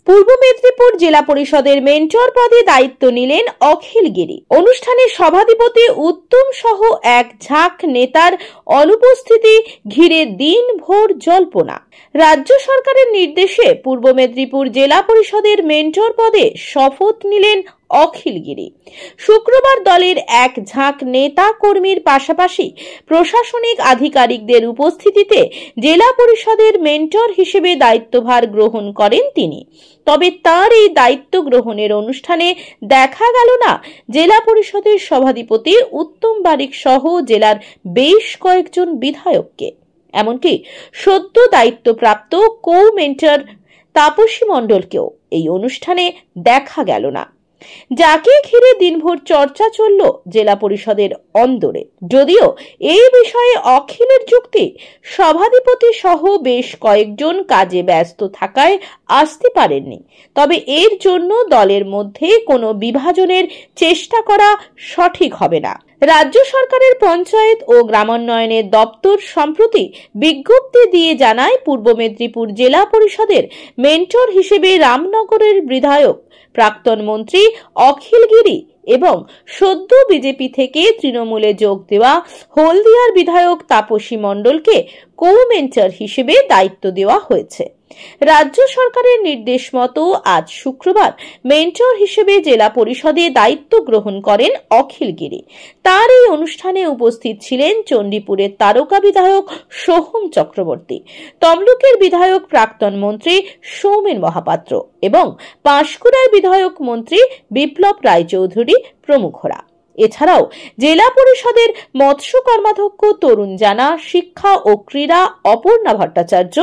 পূর্ব মেদিনীপুর জেলা পরিষদের মেন্টর পদে দায়িত্ব নিলেন অখিল গিরি। অনুষ্ঠানে সভাধিপতি উত্তম সহ এক ঝাঁক নেতার অনুপস্থিতি ঘিরে দিনভর জল্পনা। রাজ্য সরকারের নির্দেশে পূর্ব মেদিনীপুর জেলা পরিষদের মেন্টর পদে শপথ নিলেন অখিল গিরি। শুক্রবার দলের এক ঝাঁক নেতা কর্মীর পাশাপাশি প্রশাসনিক আধিকারিকদের উপস্থিতিতে জেলা পরিষদের মেন্টর হিসেবে দায়িত্বভার গ্রহণ করেন তিনি। তবে তার এই দায়িত্ব গ্রহণের অনুষ্ঠানে দেখা গেল না জেলা পরিষদের সভাধিপতি উত্তম বারিক সহ জেলার বেশ কয়েকজন বিধায়ককে। এমনকি সদ্য দায়িত্বপ্রাপ্ত কো মেন্টর তাপসী মণ্ডলকেও এই অনুষ্ঠানে দেখা গেল না, যাকে ঘিরে দিনভর চর্চা চলল জেলা পরিষদের অন্দরে। যদিও এই বিষয়ে অখিলের যুক্তি, সভাধিপতি সহ বেশ কয়েকজন কাজে ব্যস্ত থাকায় আসতে পারেননি, তবে এর জন্য দলের মধ্যে কোনো বিভাজনের চেষ্টা করা সঠিক হবে না। রাজ্য সরকারের পঞ্চায়েত ও গ্রামোন্নয়নের দপ্তর সম্প্রতি বিজ্ঞপ্তি দিয়ে জানায়, পূর্ব মেদিনীপুর জেলা পরিষদের মেন্টর হিসেবে রামনগরের বিধায়ক প্রাক্তন মন্ত্রী অখিল গিরি এবং সদ্য বিজেপি থেকে তৃণমূলে যোগ দেওয়া হলদিয়ার বিধায়ক তাপসী মণ্ডলকে কো মেন্টর হিসেবে দায়িত্ব দেওয়া হয়েছে। রাজ্য সরকারের নির্দেশ মতো আজ শুক্রবার মেন্টর হিসেবে জেলা পরিষদে দায়িত্ব গ্রহণ করেন অখিল গিরি। তার এই অনুষ্ঠানে উপস্থিত ছিলেন চণ্ডীপুরের তারকা বিধায়ক সোহম চক্রবর্তী, তমলুকের বিধায়ক প্রাক্তন মন্ত্রী সৌমেন মহাপাত্র এবং পাঁশকুড়ার বিধায়ক মন্ত্রী বিপ্লব রায়চৌধুরী প্রমুখরা। এছাড়াও জেলা পরিষদের মৎস্য কর্মাধ্যক্ষ তরুণ জানা, শিক্ষা ও ক্রীড়া অপর্ণা ভট্টাচার্য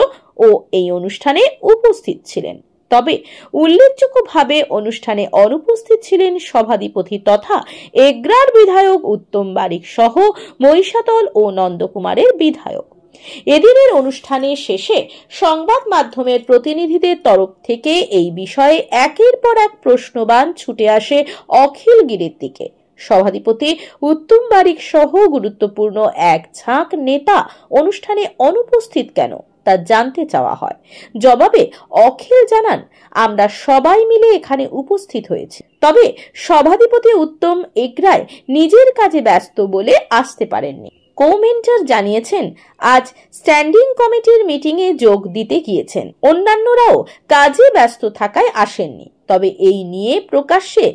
ও এই অনুষ্ঠানে উপস্থিত ছিলেন। তবে উল্লেখযোগ্যভাবে অনুষ্ঠানে অনুপস্থিত ছিলেন সভাধিপতি তথা এগ্রার বিধায়ক উত্তম বারিক সহ মহিষাদল ও নন্দকুমারের বিধায়ক। এদিনের অনুষ্ঠানে শেষে সংবাদ মাধ্যমের প্রতিনিধিদের তরফ থেকে এই বিষয়ে একের পর এক প্রশ্নবাণ ছুটে আসে অখিল গিরির দিকে। সভাধিপতি উত্তম বারিক সহ গুরুত্বপূর্ণ এক ঝাঁক নেতা অনুষ্ঠানে অনুপস্থিত কেন তা জানতে চাওয়া হয়। জবাবে অখিল জানান, আমরা সবাই মিলে এখানে উপস্থিত হয়েছি, তবে সভাধিপতি উত্তম এগ্রায় নিজের কাজে ব্যস্ত বলে আসতে পারেননি। কো মেন্টর জানিয়েছেন, আজ স্ট্যান্ডিং কমিটির মিটিংয়ে যোগ দিতে গিয়েছেন, অন্যান্যরাও কাজে ব্যস্ত থাকায় আসেননি। তবে এই নিয়ে প্রকাশ্যে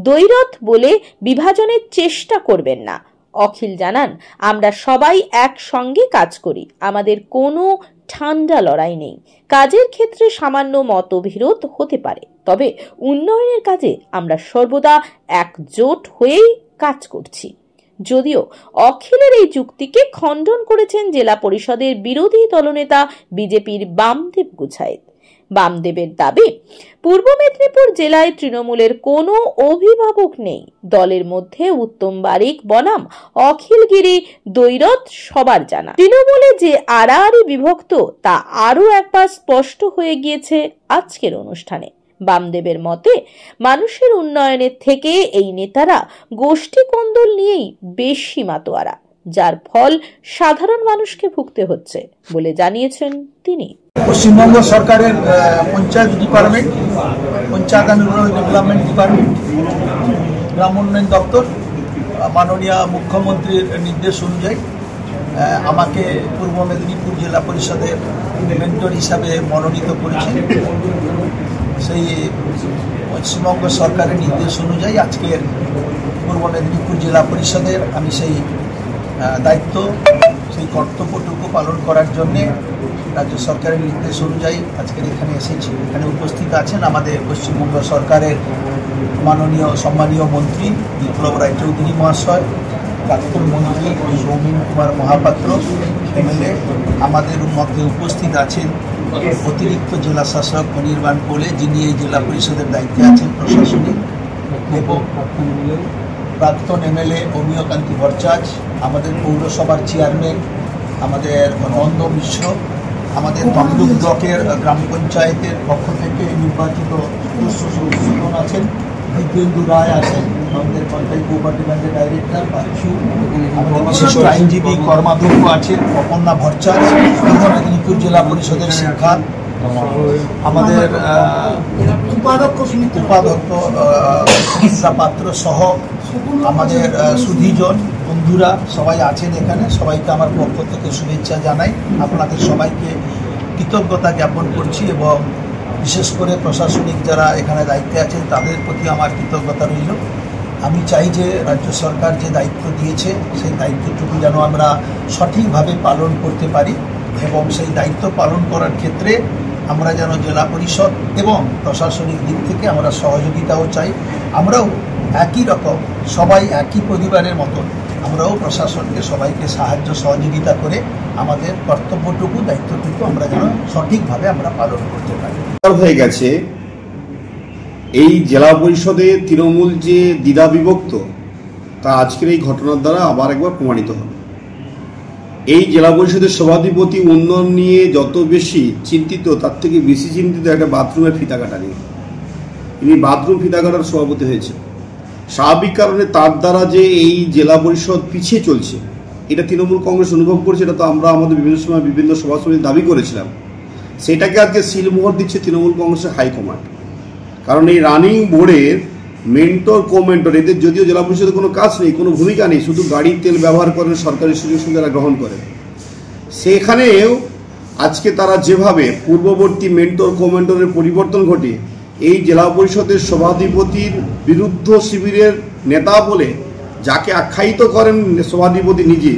দ্বৈরথ বলে বিভাজনের চেষ্টা করবেন না। অখিল জানান, আমরা সবাই একসঙ্গে কাজ করি, আমাদের কোনো ঠান্ডা লড়াই নেই। কাজের ক্ষেত্রে সামান্য মতবিরোধ হতে পারে, তবে উন্নয়নের কাজে আমরা সর্বদা একজোট হয়েই কাজ করছি। যদিও অখিলের এই যুক্তিকে খণ্ডন করেছেন জেলা পরিষদের বিরোধী দলনেতা বিজেপির বামদেব গুছায়েত। বামদেবের দাবি, পূর্ব মেদিনীপুর জেলায় তৃণমূলের কোনো অভিভাবক নেই। দলের মধ্যে উত্তম বারিক বনাম অখিল গিরি দ্বৈরথ সবার জানা। তৃণমূলে যে আড়াআড়ি বিভক্ত তা আরো একবার স্পষ্ট হয়ে গিয়েছে আজকের অনুষ্ঠানে। বামদেবের মতে, মানুষের উন্নয়নের থেকে এই নেতারা গোষ্ঠী কোন্দল নিয়েই বেশি মাতোয়ারা, যার ফল সাধারণ মানুষকে ভুগতে হচ্ছে বলে জানিয়েছেন তিনি। পশ্চিমবঙ্গ সরকারের panchayat department, panchayat and rural development department, গ্রাম উন্নয়ন দপ্তর মাননীয় মুখ্যমন্ত্রীর নির্দেশ অনুযায়ী আমাকে পূর্ব মেদিনীপুর জেলা পরিষদের মেন্টর হিসাবে মনোনীত করেছেন। সেই পশ্চিমবঙ্গ সরকারের নির্দেশ অনুযায়ী আজকের পূর্ব মেদিনীপুর জেলা পরিষদের আমি সেই দায়িত্ব, সেই কর্তব্যটুকু পালন করার জন্যে রাজ্য সরকারের নির্দেশ অনুযায়ী আজকের এখানে এসেছি। এখানে উপস্থিত আছেন আমাদের পশ্চিমবঙ্গ সরকারের মাননীয় সম্মানীয় মন্ত্রী বিপ্লব রায়চৌধুরী মহাশয়, প্রাক্তন মন্ত্রী সৌমেন কুমার মহাপাত্র এমএলএ। আমাদের মধ্যে উপস্থিত আছেন অতিরিক্ত জেলা শাসক অনির্বাণ কোলে, যিনি এই জেলা পরিষদের দায়িত্বে আছেন প্রশাসনিক, এবং প্রাক্তন এমএলএ অমিয়কান্তি ভট্টাচার্য, আমাদের পৌরসভার চেয়ারম্যান আমাদের নন্দ মিশ্র, আমাদের তমলুক ব্লকের গ্রাম পঞ্চায়েতের পক্ষ থেকে নির্বাচিত সদস্যগণ আছেন, দিব্যেন্দু রায় আছেন, আমাদের পঞ্চায়েত কোঅপারেটিভ ব্যাংকের ডাইরেক্টর বাচ্চু, আমাদের বিশিষ্ট আইনজীবী কর্মাধ্যক্ষ আছেন অপর্ণা ভট্টাচার্য, পূর্ব মেদিনীপুর জেলা পরিষদের শিক্ষা, আমাদের উপাধ্যক্ষ সুমিত্রা পাত্র সহ আমাদের সুধীজন বন্ধুরা সবাই আছেন এখানে। সবাইকে আমার পক্ষ থেকে শুভেচ্ছা জানাই। আপনাদের সবাইকে কৃতজ্ঞতা জ্ঞাপন করছি এবং বিশেষ করে প্রশাসনিক যারা এখানে দায়িত্বে আছেন তাদের প্রতি আমার কৃতজ্ঞতা রইল। আমি চাই যে রাজ্য সরকার যে দায়িত্ব দিয়েছে সেই দায়িত্বটুকু যেন আমরা সঠিকভাবে পালন করতে পারি এবং সেই দায়িত্ব পালন করার ক্ষেত্রে আমরা যেন জেলা পরিষদ এবং প্রশাসনিক দিক থেকে আমরা সহযোগিতাও চাই। আমরাও একই রকম সবাই একই পরিবারের মতো আমরাও প্রশাসনকে সবাইকে সাহায্য সহযোগিতা করে আমাদের কর্তব্যটুকু দায়িত্বটুকু আমরা যেন সঠিকভাবে আমরা পালন করতে পারি। হয়ে গেছে এই জেলা পরিষদে তৃণমূল যে দ্বিধা বিভক্ত তা আজকের এই ঘটনার দ্বারা আবার একবার প্রমাণিত হল। এই জেলা পরিষদের সভাধিপতি উন্নয়ন নিয়ে যত বেশি চিন্তিত তার থেকে বেশি চিন্তিত একটা বাথরুমের ফিতা কাটা নিয়ে। তিনি বাথরুম ফিতা কাটার সভাপতি হয়েছে। স্বাভাবিক কারণে তার দ্বারা যে এই জেলা পরিষদ পিছিয়ে চলছে এটা তৃণমূল কংগ্রেস অনুভব করছে। এটা তো আমরা আমাদের বিভিন্ন সময় বিভিন্ন সভা সমিতি দাবি করেছিলাম। সেটাকে আজকে সিলমোহর দিচ্ছে তৃণমূল কংগ্রেসের হাইকমান্ড। কারণ এই রানিং বোর্ডের মেন্টর কোমেন্টর এদের যদিও জেলা পরিষদের কোনো কাজ নেই, কোনো ভূমিকা নেই, শুধু গাড়ির তেল ব্যবহার করেন, সরকারি সুযোগ সুবিধা গ্রহণ করেন, সেখানেও আজকে তারা যেভাবে পূর্ববর্তী মেন্টর কোমেন্টরের পরিবর্তন ঘটে এই জেলা পরিষদের সভাধিপতির বিরুদ্ধ শিবিরের নেতা বলে যাকে আখ্যায়িত করেন সভাধিপতি নিজে।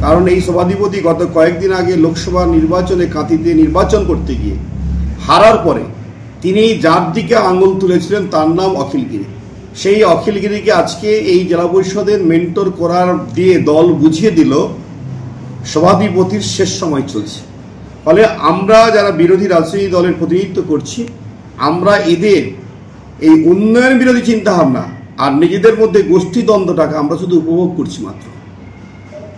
কারণ এই সভাধিপতি গত কয়েকদিন আগে লোকসভা নির্বাচনে কাঁথিতে নির্বাচন করতে গিয়ে হারার পরে তিনি যার দিকে আঙুল তুলেছিলেন তার নাম অখিলগিরি। সেই অখিলগিরিকে আজকে এই জেলা পরিষদের মেন্টর করার দিয়ে দল বুঝিয়ে দিল সভাধিপতির শেষ সময় চলছে। ফলে আমরা যারা বিরোধী রাজনৈতিক দলের প্রতিনিধিত্ব করছি আমরা এদের এই উন্নয়ন বিরোধী চিন্তাভাবনা আর নিজেদের মধ্যে গোষ্ঠী দ্বন্দ্বটাকে আমরা শুধু উপভোগ করছি মাত্র।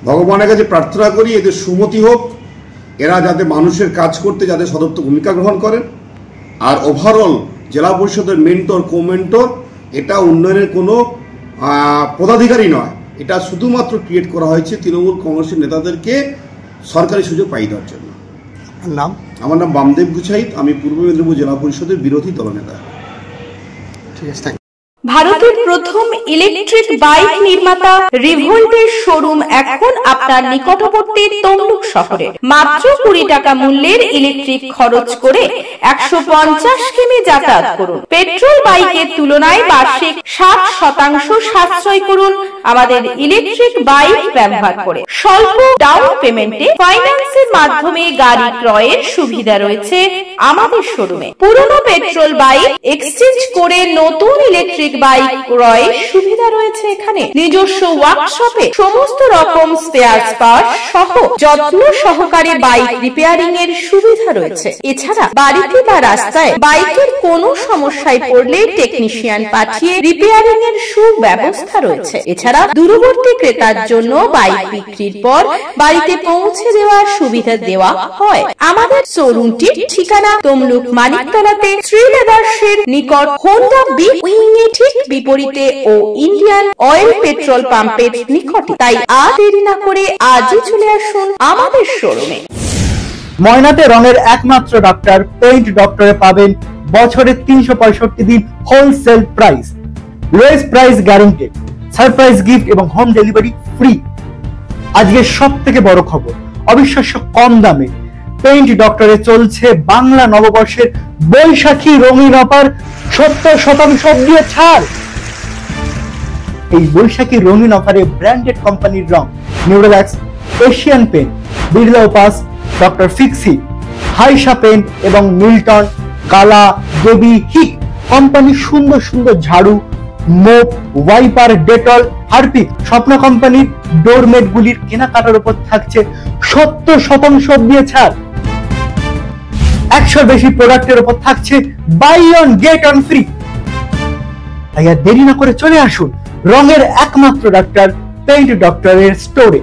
ভগবানের কাছে প্রার্থনা করি এদের সুমতি হোক, এরা যাতে মানুষের কাজ করতে যাতে সদর্থ ভূমিকা গ্রহণ করেন। আর ওভারঅল জেলা পরিষদের মেন্টর কোমেন্টর এটা উন্নয়নের কোনো পদাধিকারী নয়, এটা শুধুমাত্র ক্রিয়েট করা হয়েছে তৃণমূল কংগ্রেসের নেতাদেরকে সরকারি সুযোগ পাই দেওয়ার জন্য। নাম? আমার নাম বামদেব গুছাইত, আমি পূর্ব মেদিনীপুর জেলা পরিষদের বিরোধী দলনেতা। ঠিক আছে। ভারতের প্রথম ইলেকট্রিক বাইক নির্মাতা রিভোল্টের শোরুম এখন আপনার নিকটবর্তী তমলুক শহরে। মাত্র 20 টাকা মূল্যের ইলেকট্রিক খরচ করে 150 কিমি যাতায়াত করুন। পেট্রোল বাইকের তুলনায় বার্ষিক 60% সাশ্রয় করুন আমাদের ইলেকট্রিক বাইক ব্যবহার করে। স্বল্প ডাউন পেমেন্টে ফাইন্যান্সের মাধ্যমে গাড়ি ক্রয়ের সুবিধা রয়েছে আমাদের শোরুমে। পুরনো পেট্রোল বাইক এক্সচেঞ্জ করে নতুন ইলেকট্রিক বাইক ক্রয়ের সুবিধা রয়েছে এখানে। নিজস্ব ওয়ার্কশপে সমস্ত রকম স্পেয়ার পার্টস সহ যত্ন সহকারে বাইক রিপেয়ারিং এর সুবিধা রয়েছে। এছাড়া বাড়িতে বা রাস্তায় বাইকের কোনো সমস্যায় পড়লে টেকনিশিয়ান পাঠিয়ে রিপেয়ারিং এর সুব্যবস্থা রয়েছে। এছাড়া দূরবর্তী ক্রেতার জন্য বাইক বিক্রির পর বাড়িতে পৌঁছে দেওয়ার সুবিধা দেওয়া হয়। আমাদের শোরুমটির ঠিকানা তমলুক মানিকতলাতে শ্রী লেদার্সের নিকট হোন্ডা বিগ উইং এর ঠিক বিপরীতে ও ইন্ডিয়ান অয়েল পেট্রোল পাম্পের নিকটে। তাই আর দেরি না করে আজই চলে আসুন আমাদের শোরুমে। ময়নাতে রঙের একমাত্র ডক্টর পেইন্ট ডক্টরে পাবেন বছরে 365 দিন wholesale price, lowest price guaranteed, surprise gift এবং হোম ডেলিভারি ফ্রি। আজকের সবথেকে বড় খবর, অবিশ্বাস্য কম দামে পেইন্ট ডক্টরে চলছে বাংলা নববর্ষের বৈশাখী রঙিন অফার, 70% দিয়ে ছাড়। এই বৈশাখী রঙিন অফারে ব্র্যান্ডেড কোম্পানির রং Nerolac, Asian paint, Birla Opus, doctor Fixit, হাইসা পেইন্ট এবং মিল্টন, কালা, দেবী, হিক কোম্পানির সুন্দর সুন্দর ঝাড়ু, মোপ, ওয়াইপার, ডেটল, হারপিক, স্বপ্ন কোম্পানির ডোরমেট গুলির কেনাকাটার উপর থাকছে 70% দিয়ে ছাড়। 100 বেশি প্রোডাক্টের উপর থাকছে buy one get one free. তাই আর দেরি না করে চলে আসুন রঙের একমাত্র ডক্টর পেইন্ট ডক্টরের স্টোরে।